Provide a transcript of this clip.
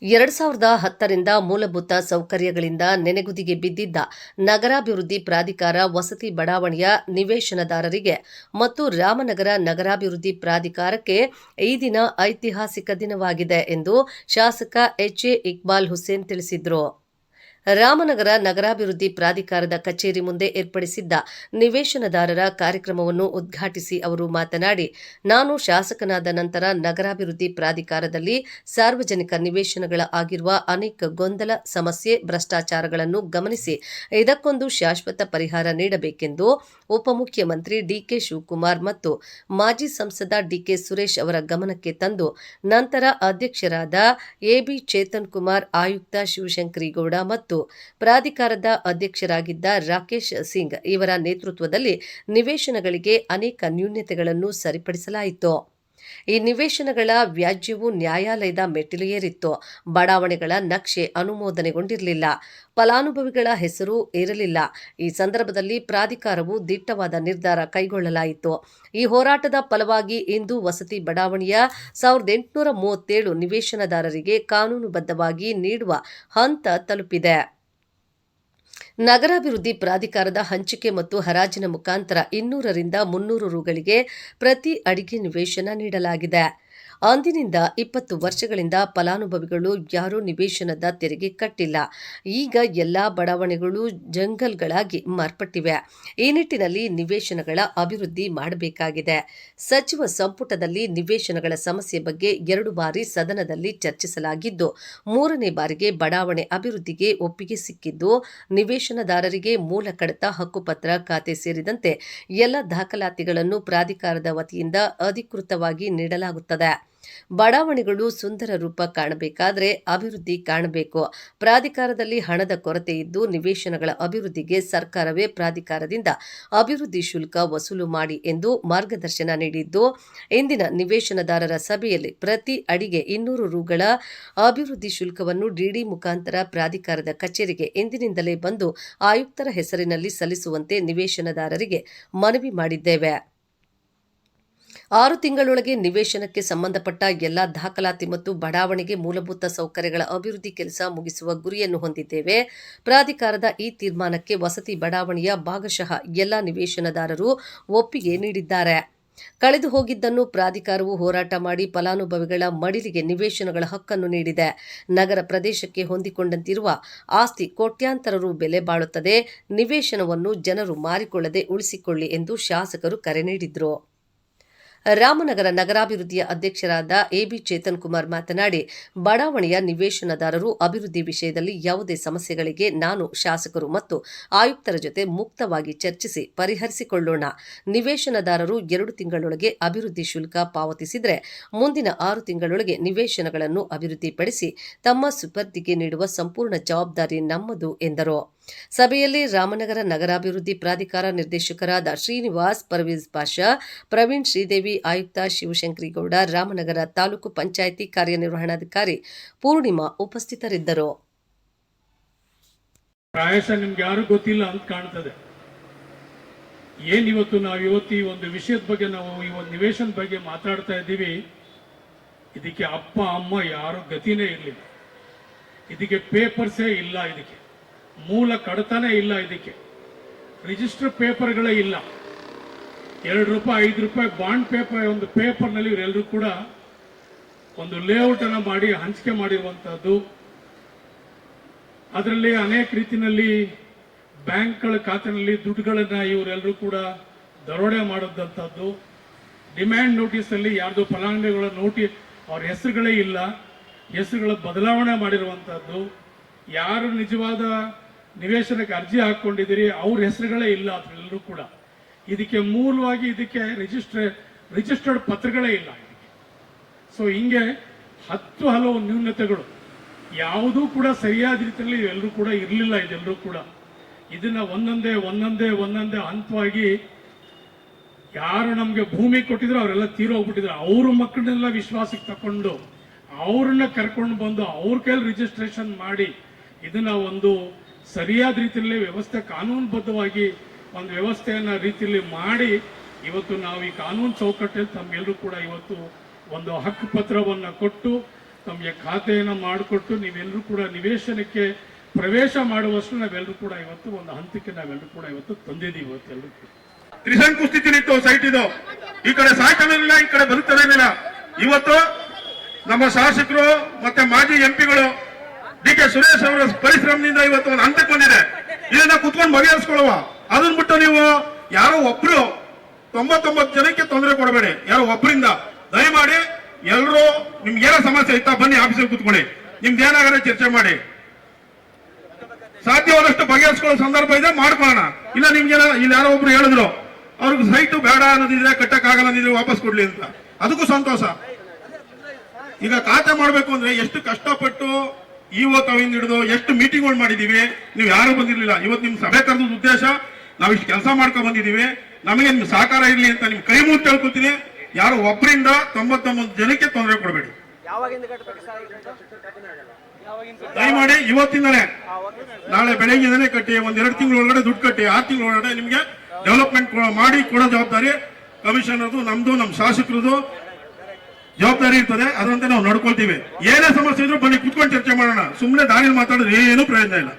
2010ರಿಂದ ಮೂಲಭೂತ ಸೌಕರ್ಯಗಳಿಂದ ನೆನೆಗುದಿಗೆ ಬಿದ್ದಿದ್ದ ನಗರಾಭಿವೃದ್ಧಿ ಪ್ರಾಧಿಕಾರ ವಸತಿ ಬಡಾವಣೆಯ ನಿವೇಶನದಾರರಿಗೆ ಮತ್ತು ರಾಮನಗರ ನಗರಾಭಿವೃದ್ಧಿ ಪ್ರಾಧಿಕಾರಕ್ಕೆ ಈ ದಿನ ಐತಿಹಾಸಿಕ ದಿನವಾಗಿದೆ ಎಂದು ಶಾಸಕ ಎಚ್ಎ ಇಕ್ಬಾಲ್ ಹುಸೇನ್ ತಿಳಿಸಿದರು. ರಾಮನಗರ ನಗರಾಭಿವೃದ್ಧಿ ಪ್ರಾಧಿಕಾರದ ಕಚೇರಿ ಮುಂದೆ ಏರ್ಪಡಿಸಿದ್ದ ನಿವೇಶನದಾರರ ಕಾರ್ಯಕ್ರಮವನ್ನು ಉದ್ಘಾಟಿಸಿ ಅವರು ಮಾತನಾಡಿ, ನಾನು ಶಾಸಕನಾದ ನಂತರ ನಗರಾಭಿವೃದ್ಧಿ ಪ್ರಾಧಿಕಾರದಲ್ಲಿ ಸಾರ್ವಜನಿಕ ನಿವೇಶನಗಳ ಆಗಿರುವ ಅನೇಕ ಗೊಂದಲ, ಸಮಸ್ಯೆ, ಭ್ರಷ್ಟಾಚಾರಗಳನ್ನು ಗಮನಿಸಿ ಇದಕ್ಕೊಂದು ಶಾಶ್ವತ ಪರಿಹಾರ ನೀಡಬೇಕೆಂದು ಉಪಮುಖ್ಯಮಂತ್ರಿ ಡಿಕೆ ಶಿವಕುಮಾರ್ ಮತ್ತು ಮಾಜಿ ಸಂಸದ ಡಿಕೆ ಸುರೇಶ್ ಅವರ ಗಮನಕ್ಕೆ ತಂದು ನಂತರ ಅಧ್ಯಕ್ಷರಾದ ಎಬಿ ಚೇತನ್ ಕುಮಾರ್, ಆಯುಕ್ತ ಶಿವಶಂಕರಿಗೌಡ ಮತ್ತು ಪ್ರಾಧಿಕಾರದ ಅಧ್ಯಕ್ಷರಾಗಿದ್ದ ರಾಕೇಶ್ ಸಿಂಗ್ ಇವರ ನೇತೃತ್ವದಲ್ಲಿ ನಿವೇಶನಗಳಿಗೆ ಅನೇಕ ನ್ಯೂನತೆಗಳನ್ನು ಸರಿಪಡಿಸಲಾಯಿತು. ಈ ನಿವೇಶನಗಳ ವ್ಯಾಜ್ಯವು ನ್ಯಾಯಾಲಯದ ಮೆಟ್ಟಿಲು ಏರಿತ್ತು. ಬಡಾವಣೆಗಳ ನಕ್ಷೆ ಅನುಮೋದನೆಗೊಂಡಿರಲಿಲ್ಲ, ಫಲಾನುಭವಿಗಳ ಹೆಸರು ಇರಲಿಲ್ಲ. ಈ ಸಂದರ್ಭದಲ್ಲಿ ಪ್ರಾಧಿಕಾರವು ದಿಟ್ಟವಾದ ನಿರ್ಧಾರ ಕೈಗೊಳ್ಳಲಾಯಿತು. ಈ ಹೋರಾಟದ ಫಲವಾಗಿ ಇಂದು ವಸತಿ ಬಡಾವಣೆಯ 1837 ನಿವೇಶನದಾರರಿಗೆ ಕಾನೂನುಬದ್ಧವಾಗಿ ನೀಡುವ ಹಂತ ತಲುಪಿದೆ. ನಗರಾಭಿವೃದ್ಧಿ ಪ್ರಾಧಿಕಾರದ ಹಂಚಿಕೆ ಮತ್ತು ಹರಾಜಿನ ಮುಖಾಂತರ 200ರಿಂದ 300 ರುಗಳಿಗೆ ಪ್ರತಿ ಅಡಿಗೆ ನಿವೇಶನ ನೀಡಲಾಗಿದೆ. ಅಂದಿನಿಂದ 20 ವರ್ಷಗಳಿಂದ ಫಲಾನುಭವಿಗಳು ಯಾರೂ ನಿವೇಶನದ ತೆರಿಗೆ ಕಟ್ಟಿಲ್ಲ. ಈಗ ಎಲ್ಲಾ ಬಡಾವಣೆಗಳು ಜಂಗಲ್ಗಳಾಗಿ ಮಾರ್ಪಟ್ಟಿವೆ. ಈ ನಿಟ್ಟಿನಲ್ಲಿ ನಿವೇಶನಗಳ ಅಭಿವೃದ್ಧಿ ಮಾಡಬೇಕಾಗಿದೆ. ಸಚಿವ ಸಂಪುಟದಲ್ಲಿ ನಿವೇಶನಗಳ ಸಮಸ್ಯೆ ಬಗ್ಗೆ 2 ಬಾರಿ ಸದನದಲ್ಲಿ ಚರ್ಚಿಸಲಾಗಿದ್ದು, 3ನೇ ಬಾರಿಗೆ ಬಡಾವಣೆ ಅಭಿವೃದ್ಧಿಗೆ ಒಪ್ಪಿಗೆ ಸಿಕ್ಕಿದ್ದು, ನಿವೇಶನದಾರರಿಗೆ ಮೂಲ ಕಡತ, ಹಕ್ಕುಪತ್ರ, ಖಾತೆ ಸೇರಿದಂತೆ ಎಲ್ಲ ದಾಖಲಾತಿಗಳನ್ನು ಪ್ರಾಧಿಕಾರದ ವತಿಯಿಂದ ಅಧಿಕೃತವಾಗಿ ನೀಡಲಾಗುತ್ತದೆ. ಬಡಾವಣೆಗಳು ಸುಂದರ ರೂಪ ಕಾಣಬೇಕಾದರೆ ಅಭಿವೃದ್ಧಿ ಕಾಣಬೇಕು. ಪ್ರಾಧಿಕಾರದಲ್ಲಿ ಹಣದ ಕೊರತೆ ಇದ್ದು ನಿವೇಶನಗಳ ಅಭಿವೃದ್ಧಿಗೆ ಸರ್ಕಾರವೇ ಪ್ರಾಧಿಕಾರದಿಂದ ಅಭಿವೃದ್ಧಿ ಶುಲ್ಕ ವಸೂಲು ಮಾಡಿ ಎಂದು ಮಾರ್ಗದರ್ಶನ ನೀಡಿದ್ದು, ಇಂದಿನ ನಿವೇಶನದಾರರ ಸಭೆಯಲ್ಲಿ ಪ್ರತಿ ಅಡಿಗೆ 200 ರುಗಳ ಅಭಿವೃದ್ಧಿ ಶುಲ್ಕವನ್ನು ಡಿಡಿ ಮುಖಾಂತರ ಪ್ರಾಧಿಕಾರದ ಕಚೇರಿಗೆ ಇಂದಿನಿಂದಲೇ ಬಂದು ಆಯುಕ್ತರ ಹೆಸರಿನಲ್ಲಿ ಸಲ್ಲಿಸುವಂತೆ ನಿವೇಶನದಾರರಿಗೆ ಮನವಿ ಮಾಡಿದ್ದೇವೆ. 6 ತಿಂಗಳೊಳಗೆ ನಿವೇಶನಕ್ಕೆ ಸಂಬಂಧಪಟ್ಟ ಎಲ್ಲಾ ದಾಖಲಾತಿ ಮತ್ತು ಬಡಾವಣೆಗೆ ಮೂಲಭೂತ ಸೌಕರ್ಯಗಳ ಅಭಿವೃದ್ಧಿ ಕೆಲಸ ಮುಗಿಸುವ ಗುರಿಯನ್ನು ಹೊಂದಿದ್ದೇವೆ. ಪ್ರಾಧಿಕಾರದ ಈ ತೀರ್ಮಾನಕ್ಕೆ ವಸತಿ ಬಡಾವಣೆಯ ಭಾಗಶಃ ಎಲ್ಲ ನಿವೇಶನದಾರರು ಒಪ್ಪಿಗೆ ನೀಡಿದ್ದಾರೆ. ಕಳೆದು ಹೋಗಿದ್ದನ್ನು ಪ್ರಾಧಿಕಾರವು ಹೋರಾಟ ಮಾಡಿ ಫಲಾನುಭವಿಗಳ ಮಡಿಲಿಗೆ ನಿವೇಶನಗಳ ಹಕ್ಕನ್ನು ನೀಡಿದೆ. ನಗರ ಪ್ರದೇಶಕ್ಕೆ ಹೊಂದಿಕೊಂಡಂತಿರುವ ಆಸ್ತಿ ಕೋಟ್ಯಾಂತರ ರು ಬೆಲೆ ಬಾಳುತ್ತದೆ. ನಿವೇಶನವನ್ನು ಜನರು ಮಾರಿಕೊಳ್ಳದೆ ಉಳಿಸಿಕೊಳ್ಳಿ ಎಂದು ಶಾಸಕರು ಕರೆ ನೀಡಿದರು. ರಾಮನಗರ ನಗರಾಭಿವೃದ್ಧಿಯ ಅಧ್ಯಕ್ಷರಾದ ಎಬಿ ಚೇತನ್ ಕುಮಾರ್ ಮಾತನಾಡಿ, ಬಡಾವಣೆಯ ನಿವೇಶನದಾರರು ಅಭಿವೃದ್ಧಿ ವಿಷಯದಲ್ಲಿ ಯಾವುದೇ ಸಮಸ್ಯೆಗಳಿಗೆ ನಾನು ಶಾಸಕರು ಮತ್ತು ಆಯುಕ್ತರ ಜೊತೆ ಮುಕ್ತವಾಗಿ ಚರ್ಚಿಸಿ ಪರಿಹರಿಸಿಕೊಳ್ಳೋಣ. ನಿವೇಶನದಾರರು 2 ತಿಂಗಳೊಳಗೆ ಅಭಿವೃದ್ಧಿ ಶುಲ್ಕ ಪಾವತಿಸಿದರೆ ಮುಂದಿನ 6 ತಿಂಗಳೊಳಗೆ ನಿವೇಶನಗಳನ್ನು ಅಭಿವೃದ್ಧಿಪಡಿಸಿ ತಮ್ಮ ಸುಪರ್ದಿಗೆ ನೀಡುವ ಸಂಪೂರ್ಣ ಜವಾಬ್ದಾರಿ ನಮ್ಮದು ಎಂದರು. ಸಭೆಯಲ್ಲಿ ರಾಮನಗರ ನಗರಾಭಿವೃದ್ಧಿ ಪ್ರಾಧಿಕಾರ ನಿರ್ದೇಶಕರಾದ ಶ್ರೀನಿವಾಸ್, ಪರ್ವೇಜ್ ಪಾಷಾ, ಪ್ರವೀಣ್ ಶ್ರೀದೇವಿ, ಆಯುಕ್ತ ಶಿವಶಂಕರಿಗೌಡ, ರಾಮನಗರ ತಾಲೂಕು ಪಂಚಾಯಿತಿ ಕಾರ್ಯನಿರ್ವಹಣಾಧಿಕಾರಿ ಪೂರ್ಣಿಮಾ ಉಪಸ್ಥಿತರಿದ್ದರು. ಪ್ರಾಯಶಃ ನಿಮ್ಗೆ ಯಾರು ಗೊತ್ತಿಲ್ಲ ಅಂತ ಕಾಣ್ತದೆ. ಇವತ್ತು ಈ ಒಂದು ವಿಷಯದ ಬಗ್ಗೆ ನಾವು ಈ ಒಂದು ನಿವೇಶನ ಬಗ್ಗೆ ಮಾತಾಡ್ತಾ ಇದ್ದೀವಿ. ಇದಕ್ಕೆ ಅಪ್ಪ ಅಮ್ಮ ಯಾರು ಗತಿನೇ ಇರಲಿಲ್ಲ. ಇದಕ್ಕೆ ಪೇಪರ್ಸೇ ಇಲ್ಲ, ಇದಕ್ಕೆ ಮೂಲ ಕಡತನೇ ಇಲ್ಲ, ಇದಕ್ಕೆ ರಿಜಿಸ್ಟರ್ ಪೇಪರ್ಗಳೇ ಇಲ್ಲ. 2 ರೂಪಾಯಿ 5 ರೂಪಾಯಿ ಬಾಂಡ್ ಪೇಪರ್, ಒಂದು ಪೇಪರ್ನಲ್ಲಿ ಇವರೆಲ್ಲರೂ ಕೂಡ ಒಂದು ಲೇಔಟ್ ಅನ್ನು ಮಾಡಿ ಹಂಚಿಕೆ ಮಾಡಿರುವಂತಹದ್ದು. ಅದರಲ್ಲಿ ಅನೇಕ ರೀತಿಯಲ್ಲಿ ಬ್ಯಾಂಕ್ಗಳ ಖಾತೆಯಲ್ಲಿ ದುಡ್ಡುಗಳನ್ನ ಇವರೆಲ್ಲರೂ ಕೂಡ ದರೋಡೆ ಮಾಡೋದಂಥದ್ದು. ಡಿಮ್ಯಾಂಡ್ ನೋಟಿಸ್ ಅಲ್ಲಿ ಯಾರ್ದು ಫಲಾನುಭವಿಗಳ ನೋಟಿಸ್ ಅವ್ರ ಹೆಸರುಗಳೇ ಇಲ್ಲ, ಹೆಸರುಗಳ ಬದಲಾವಣೆ ಮಾಡಿರುವಂತಹದ್ದು. ಯಾರು ನಿಜವಾದ ನಿವೇಶನಕ್ಕೆ ಅರ್ಜಿ ಹಾಕೊಂಡಿದ್ದೀರಿ ಅವ್ರ ಹೆಸರುಗಳೇ ಇಲ್ಲ ಅದರೆಲ್ಲರೂ ಕೂಡ. ಇದಕ್ಕೆ ಮೂಲವಾಗಿ ಇದಕ್ಕೆ ರಿಜಿಸ್ಟರ್ಡ್ ಪತ್ರಗಳೇ ಇಲ್ಲ ಇದಕ್ಕೆ. ಸೊ ಹಿಂಗೆ 10 ಹಲವು ನ್ಯೂನತೆಗಳು ಯಾವುದೂ ಕೂಡ ಸರಿಯಾದ ರೀತಿಯಲ್ಲಿ ಎಲ್ಲರೂ ಕೂಡ ಇರಲಿಲ್ಲ. ಇದೆಲ್ಲರೂ ಕೂಡ ಇದನ್ನ ಒಂದೊಂದೇ ಹಂತವಾಗಿ ಯಾರು ನಮ್ಗೆ ಭೂಮಿ ಕೊಟ್ಟಿದ್ರು ಅವರೆಲ್ಲ ತೀರೋಗ್ಬಿಟ್ಟಿದ್ರು. ಅವ್ರ ಮಕ್ಕಳನ್ನೆಲ್ಲ ವಿಶ್ವಾಸಕ್ಕೆ ತಕೊಂಡು ಅವ್ರನ್ನ ಕರ್ಕೊಂಡು ಬಂದು ಅವ್ರ ಕೈಲಿ ರಿಜಿಸ್ಟ್ರೇಷನ್ ಮಾಡಿ ಇದನ್ನ ಒಂದು ಸರಿಯಾದ ರೀತಿಯಲ್ಲಿ ವ್ಯವಸ್ಥೆ, ಕಾನೂನುಬದ್ಧವಾಗಿ ಒಂದು ವ್ಯವಸ್ಥೆಯನ್ನ ರೀತಿಯಲ್ಲಿ ಮಾಡಿ ಇವತ್ತು ನಾವು ಈ ಕಾನೂನು ಚೌಕಟ್ಟಲ್ಲಿ ತಮ್ಗೆಲ್ಲರೂ ಕೂಡ ಇವತ್ತು ಒಂದು ಹಕ್ಕು ಪತ್ರವನ್ನು ಕೊಟ್ಟು ತಮಗೆ ಖಾತೆಯನ್ನು ಮಾಡಿಕೊಟ್ಟು ನೀವೆಲ್ಲರೂ ಕೂಡ ನಿವೇಶನಕ್ಕೆ ಪ್ರವೇಶ ಮಾಡುವಷ್ಟು ನಾವೆಲ್ಲರೂ ಕೂಡ ಇವತ್ತು ಒಂದು ಹಂತಕ್ಕೆ ನಾವೆಲ್ಲರೂ ಕೂಡ ಇವತ್ತು ತಂದಿದ್ದೀವಿ ಇವತ್ತು ಎಲ್ಲರೂ ಕೂಡ. ತ್ರಿಶಂಕು ಸ್ಥಿತಿಲಿತ್ತು ಸೈಟ್ ಇದು. ಈ ಕಡೆ ಸಾಯ್ತಾನಿಲ್ಲ, ಈ ಕಡೆ ಬದುಕ್ತಾನಿಲ್ಲ. ಇವತ್ತು ನಮ್ಮ ಶಾಸಕರು ಮತ್ತೆ ಮಾಜಿ ಎಂಪಿಗಳು ಡಿ.ಕೆ. ಸುರೇಶ್ ಅವರ ಪರಿಶ್ರಮದಿಂದ ಇವತ್ತು ಒಂದು ಹಂತಕ್ಕೆ ಬಂದಿದೆ. ಇದನ್ನ ಕುತ್ಕೊಂಡು ಬಗೆಹರಿಸ್ಕೊಳ್ಳುವ. ಅದನ್ನ ಬಿಟ್ಟು ನೀವು ಯಾರೋ ಒಬ್ರು 99 ಜನಕ್ಕೆ ತೊಂದರೆ ಕೊಡಬೇಡಿ. ಯಾರೋ ಒಬ್ಬರಿಂದ ದಯಮಾಡಿ ಎಲ್ಲರೂ ನಿಮ್ಗೆ ಏನೋ ಸಮಸ್ಯೆ ಇತ್ತಾ ಬನ್ನಿ ಆಫೀಸಲ್ಲಿ ಕುತ್ಕೊಳ್ಳಿ, ನಿಮ್ದು ಏನಾಗರೆ ಚರ್ಚೆ ಮಾಡಿ, ಸಾಧ್ಯವಾದಷ್ಟು ಬಗೆಹರಿಸ್ಕೊಳ್ಳೋ ಸಂದರ್ಭ ಇದೆ ಮಾಡ್ಕೊಳ್ಳೋಣ. ಇಲ್ಲ ನಿಮ್ಗೆ ಇಲ್ಲಿ ಯಾರೋ ಒಬ್ರು ಹೇಳಿದ್ರು ಅವ್ರಿಗೆ ಸೈಟ್ ಬೇಡ ಅನ್ನೋದಿದ್ರೆ ಕಟ್ಟಕ್ಕಾಗಲ್ಲ ಅನ್ನೋದಿದ್ರೆ ವಾಪಸ್ ಕೊಡ್ಲಿ ಅಂತ, ಅದಕ್ಕೂ ಸಂತೋಷ. ಈಗ ಖಾತೆ ಮಾಡ್ಬೇಕು ಅಂದ್ರೆ ಎಷ್ಟು ಕಷ್ಟಪಟ್ಟು ಇವತ್ತಿಂದ ಹಿಡಿದು ಎಷ್ಟು ಮೀಟಿಂಗ್ಗಳು ಮಾಡಿದೀವಿ, ನೀವು ಯಾರು ಬಂದಿರ್ಲಿಲ್ಲ. ಇವತ್ತು ನಿಮ್ ಸಭೆ ಕರೆದ ಉದ್ದೇಶ ನಾವು ಇಷ್ಟು ಕೆಲಸ ಮಾಡ್ಕೊಂಡ್ ಬಂದಿದೀವಿ, ನಮಗೆ ನಿಮ್ ಸಹಕಾರ ಇರ್ಲಿ ಅಂತ ನಿಮ್ ಕೈ ಮುಟ್ಟು ಹೇಳ್ಕೊತೀನಿ. ಯಾರು ಒಬ್ಬರಿಂದ 99 ಜನಕ್ಕೆ ತೊಂದರೆ ಕೊಡಬೇಡಿ ದಯಮಾಡಿ. ಇವತ್ತಿಂದಲೇ ನಾಳೆ ಬೆಳಗ್ಗೆನೇ ಕಟ್ಟಿ ಒಂದ್ 2 ತಿಂಗಳ ಒಳಗಡೆ ದುಡ್ಡು ಕಟ್ಟಿ 6 ತಿಂಗಳ ಒಳಗಡೆ ನಿಮ್ಗೆ ಡೆವಲಪ್ಮೆಂಟ್ ಮಾಡಿ ಕೊಡೋ ಜವಾಬ್ದಾರಿ ಕಮಿಷನರ್ದು, ನಮ್ದು, ನಮ್ಮ ಶಾಸಕರದು ಜವಾಬ್ದಾರಿ ಇರ್ತದೆ. ಅದರಂತೆ ನಾವು ನಡ್ಕೊಳ್ತೀವಿ. ಏನೇ ಸಮಸ್ಯೆ ಇದ್ರೂ ಬನ್ನಿ ಕುತ್ಕೊಂಡು ಚರ್ಚೆ ಮಾಡೋಣ. ಸುಮ್ಮನೆ ದಾರಿಯಲ್ಲಿ ಮಾತಾಡಿದ್ರೆ ಏನು ಪ್ರಯೋಜನ ಇಲ್ಲ.